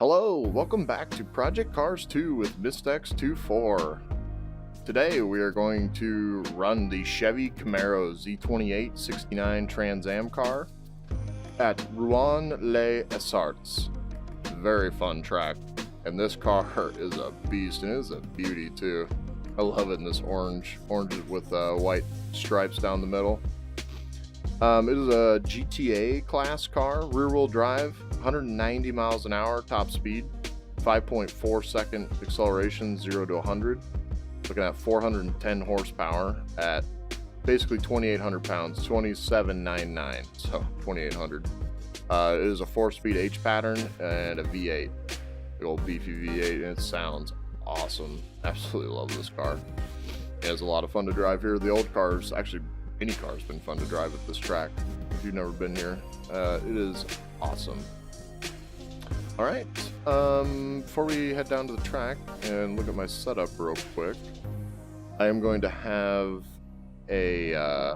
Hello, welcome back to Project Cars 2 with Myst X24. Today we are going to run the Chevy Camaro Z28 69 Trans Am car at Rouen Les Essarts. Very fun track, and this car is a beast, and it is a beauty too. I love it in this orange with white stripes down the middle. It is a GTA class car, rear-wheel drive, 190 miles an hour top speed, 5.4 second acceleration, 0 to 100. Looking at 410 horsepower at basically 2,800 pounds, 2,799, so 2,800. It is a 4-speed H pattern and a V8, big old beefy V8, and it sounds awesome. Absolutely love this car. It is a lot of fun to drive here. The old cars, actually any car's been fun to drive at this track. If you've never been here, it is awesome. All right, before we head down to the track and look at my setup real quick, I am going to have a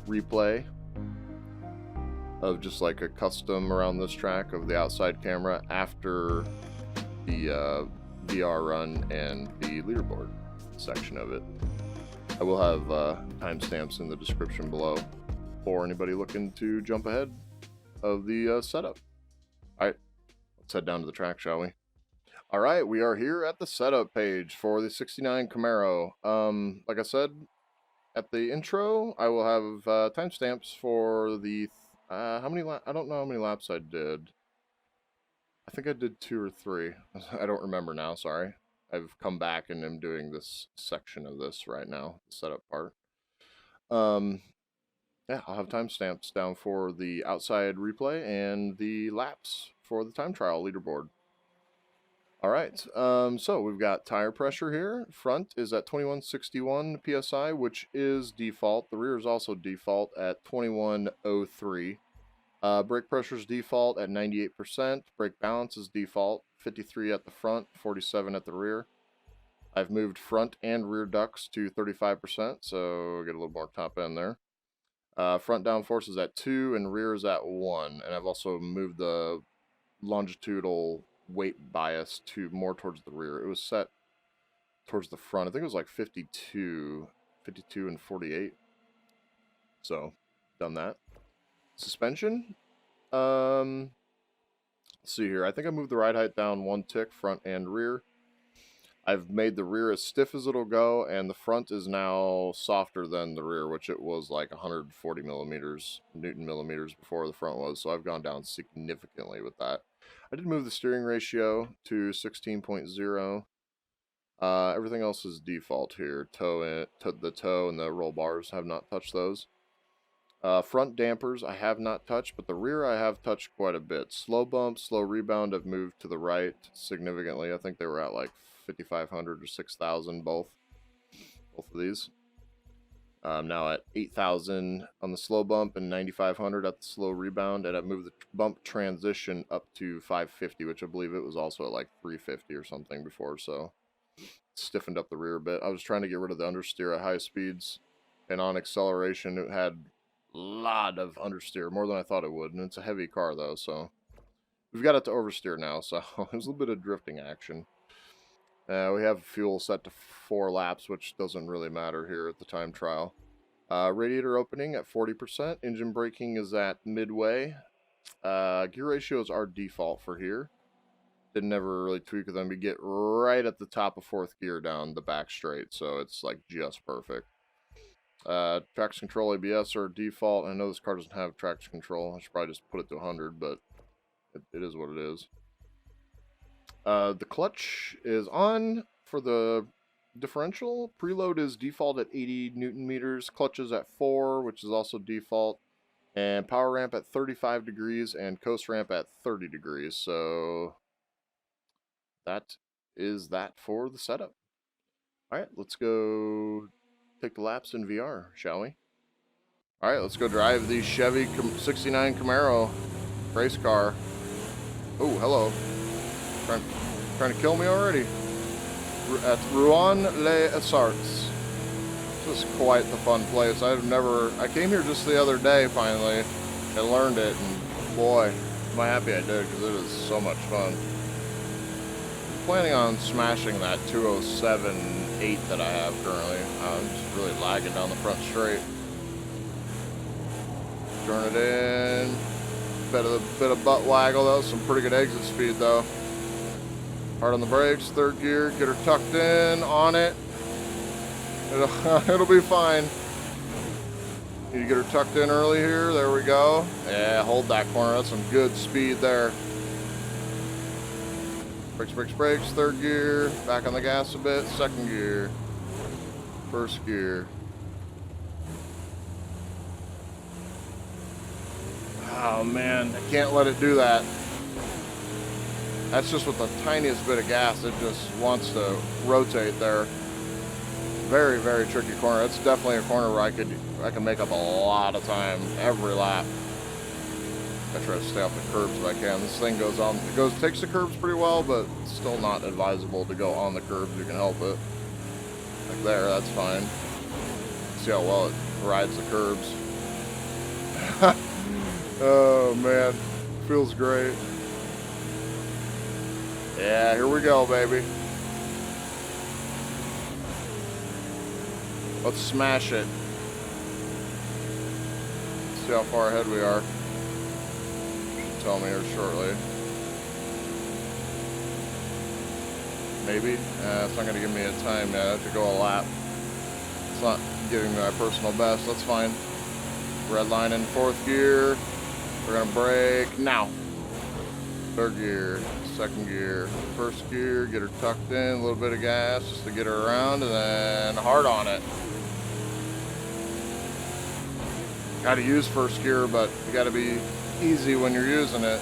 replay of just like a custom around this track of the outside camera after the VR run and the leaderboard section of it. I will have timestamps in the description below for anybody looking to jump ahead of the setup. All right, let's head down to the track, shall we? All right, we are here at the setup page for the 69 Camaro. Like I said at the intro, I will have timestamps for the I don't know how many laps I did. I think I did 2 or 3. I don't remember now, sorry. I've come back and am doing this section of this right now, the setup part. Yeah, I'll have timestamps down for the outside replay and the laps for the time trial leaderboard. All right, so we've got tire pressure here. Front is at 2161 PSI, which is default. The rear is also default at 2103. Brake pressure is default at 98%. Brake balance is default, 53 at the front, 47 at the rear. I've moved front and rear ducts to 35%, so get a little more top end there. Front downforce is at 2 and rear is at 1. And I've also moved the longitudinal weight bias to more towards the rear. It was set towards the front. I think it was like 52 and 48. So, done that. Suspension. Let's see here. I think I moved the ride height down 1 tick, front and rear. I've made the rear as stiff as it'll go, and the front is now softer than the rear, which it was like 140 Newton millimeters before the front was, so I've gone down significantly with that. I did move the steering ratio to 16.0. Everything else is default here. The toe and the roll bars, have not touched those. Front dampers I have not touched, but the rear I have touched quite a bit. Slow bump, slow rebound I've moved to the right significantly. I think they were at like 5,500 or 6,000 both of these. Now at 8,000 on the slow bump and 9,500 at the slow rebound, and I've moved the bump transition up to 550, which I believe it was also at like 350 or something before, so stiffened up the rear a bit. I was trying to get rid of the understeer at high speeds, and on acceleration it had a lot of understeer, more than I thought it would, and it's a heavy car though, so we've got it to oversteer now, so there's a little bit of drifting action. We have fuel set to 4 laps, which doesn't really matter here at the time trial. Radiator opening at 40%. Engine braking is at midway. Gear ratios are default for here. Didn't ever really tweak them. You get right at the top of 4th gear down the back straight, so it's like just perfect. Traction control ABS are default. I know this car doesn't have traction control. I should probably just put it to 100, but it is what it is. The clutch is on for the differential. Preload is default at 80 Newton meters. Clutch is at 4, which is also default. And power ramp at 35 degrees and coast ramp at 30 degrees. So that is that for the setup. All right, let's go take the laps in VR, shall we? All right, let's go drive the Chevy 69 Camaro race car. Oh, hello. Trying to kill me already. At Rouen Les Essarts. This is quite the fun place. I came here just the other day finally and learned it, and boy, am I happy I did, because it is so much fun. planning on smashing that 207.8 that I have currently. I'm just really lagging down the front straight. Turn it in. Bit of butt waggle. That was some pretty good exit speed though. Hard on the brakes, third gear, get her tucked in, on it. It'll be fine. Need to get her tucked in early here. There we go. Yeah, hold that corner. That's some good speed there. Brakes, brakes, brakes. Third gear. Back on the gas a bit. Second gear. First gear. Oh man, I can't let it do that. That's just with the tiniest bit of gas. It just wants to rotate there. Very, very tricky corner. It's definitely a corner where I can make up a lot of time every lap. I try to stay off the curbs if I can. This thing takes the curbs pretty well, but it's still not advisable to go on the curbs. You can help it. Like there, that's fine. See how well it rides the curbs. Oh man, feels great. Yeah, here we go, baby. Let's smash it. See how far ahead we are. Should tell me here shortly. Maybe. It's not going to give me a time yet. I have to go a lap. It's not giving me my personal best. That's fine. Red line in fourth gear. We're going to brake now. Third gear. Second gear. First gear. Get her tucked in. A little bit of gas just to get her around. And then hard on it. Got to use first gear, but you got to be easy when you're using it.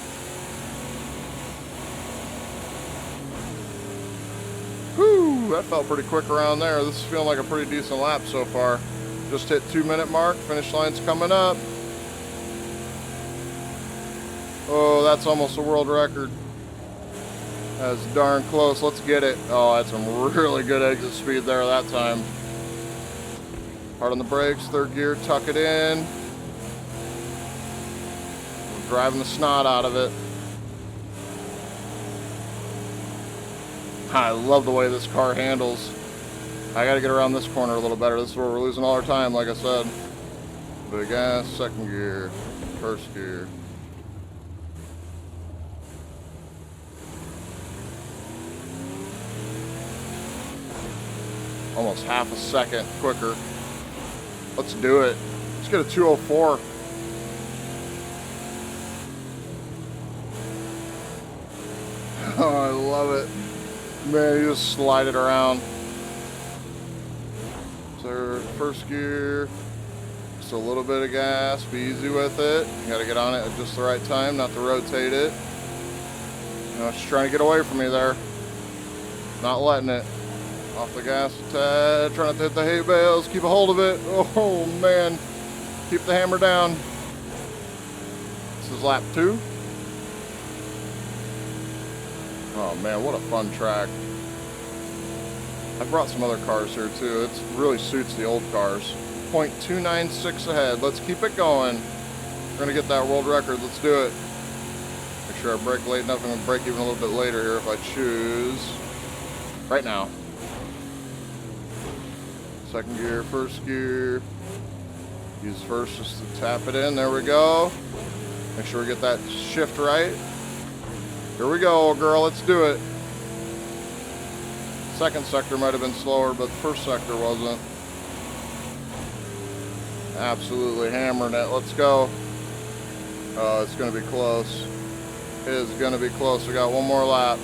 Whew, that felt pretty quick around there. This is feeling like a pretty decent lap so far. Just hit 2-minute mark. Finish line's coming up. Oh, that's almost a world record. That's darn close. Let's get it. Oh, that's some really good exit speed there that time. Hard on the brakes, third gear, tuck it in. We're driving the snot out of it. I love the way this car handles. I gotta get around this corner a little better. This is where we're losing all our time, like I said. Bit of gas, second gear, first gear. Almost half a second quicker. Let's do it. Let's get a 204. Oh, I love it. Man, you just slide it around. So first gear, just a little bit of gas, be easy with it. You gotta get on it at just the right time, not to rotate it. You know, it's just trying to get away from me there. Not letting it. Off the gas a tad, trying not to hit the hay bales, keep a hold of it. Oh man, keep the hammer down. This is lap 2. Oh man, what a fun track. I brought some other cars here too. It really suits the old cars. 0.296 ahead. Let's keep it going. We're gonna get that world record. Let's do it. Make sure I brake late enough. I'm gonna brake even a little bit later here if I choose. Right now. Second gear, first gear. Use first just to tap it in. There we go. Make sure we get that shift right. Here we go, girl. Let's do it. Second sector might have been slower, but the first sector wasn't. Absolutely hammering it. Let's go. Oh, it's going to be close. It is going to be close. We got one more lap.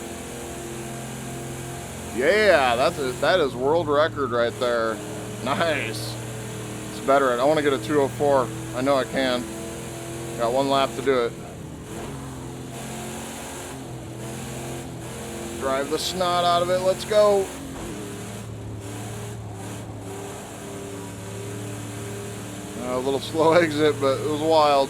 Yeah, that is world record right there. Nice. It's better. I want to get a 204. I know I can. Got one lap to do it. Drive the snot out of it. Let's go. A little slow exit, but it was wild.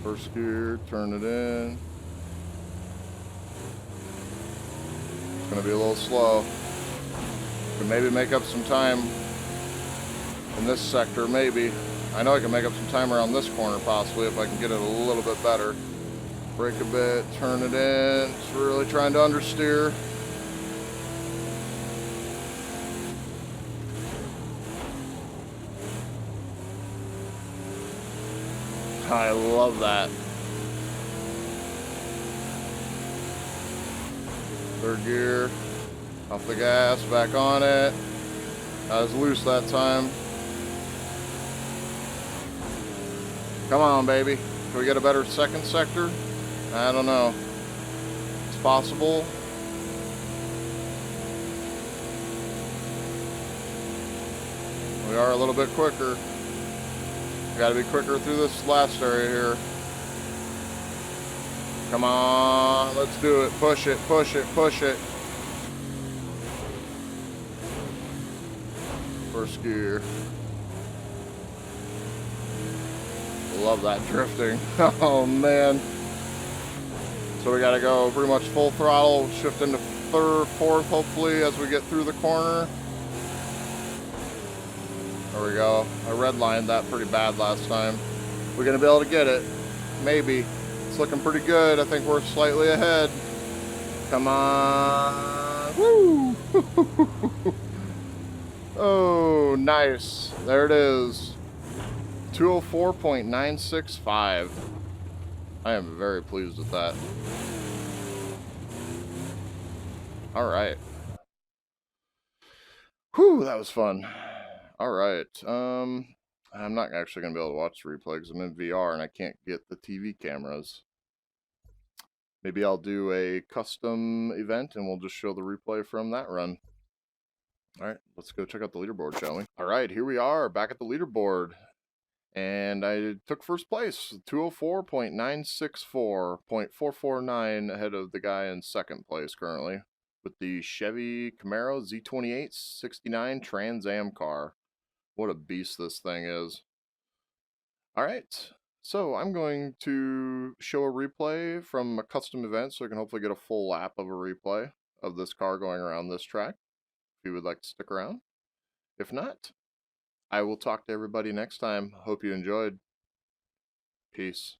First gear, turn it in. It's going to be a little slow. Can maybe make up some time in this sector, maybe. I know I can make up some time around this corner possibly if I can get it a little bit better. Brake a bit, turn it in. It's really trying to understeer. I love that. Third gear, off the gas, back on it. I was loose that time. Come on, baby. Can we get a better second sector? I don't know. It's possible. We are a little bit quicker. Got to be quicker through this last area here. Come on, let's do it. Push it, push it, push it. First gear. Love that drifting. Oh man. So we gotta go pretty much full throttle, shift into third, fourth hopefully as we get through the corner. There we go. I redlined that pretty bad last time. We're gonna be able to get it. Maybe. It's looking pretty good. I think we're slightly ahead. Come on. Woo! Oh, nice. There it is. 204.965. I am very pleased with that. All right. Whew, that was fun. All right. I'm not actually going to be able to watch the replay because I'm in VR and I can't get the TV cameras. Maybe I'll do a custom event and we'll just show the replay from that run. All right, let's go check out the leaderboard, shall we? All right, here we are back at the leaderboard. And I took first place, 204.964, 0.449 ahead of the guy in second place currently with the Chevy Camaro Z28 69 Trans Am car. What a beast this thing is. All right, so I'm going to show a replay from a custom event so I can hopefully get a full lap of a replay of this car going around this track, if you would like to stick around. If not, I will talk to everybody next time. Hope you enjoyed. Peace.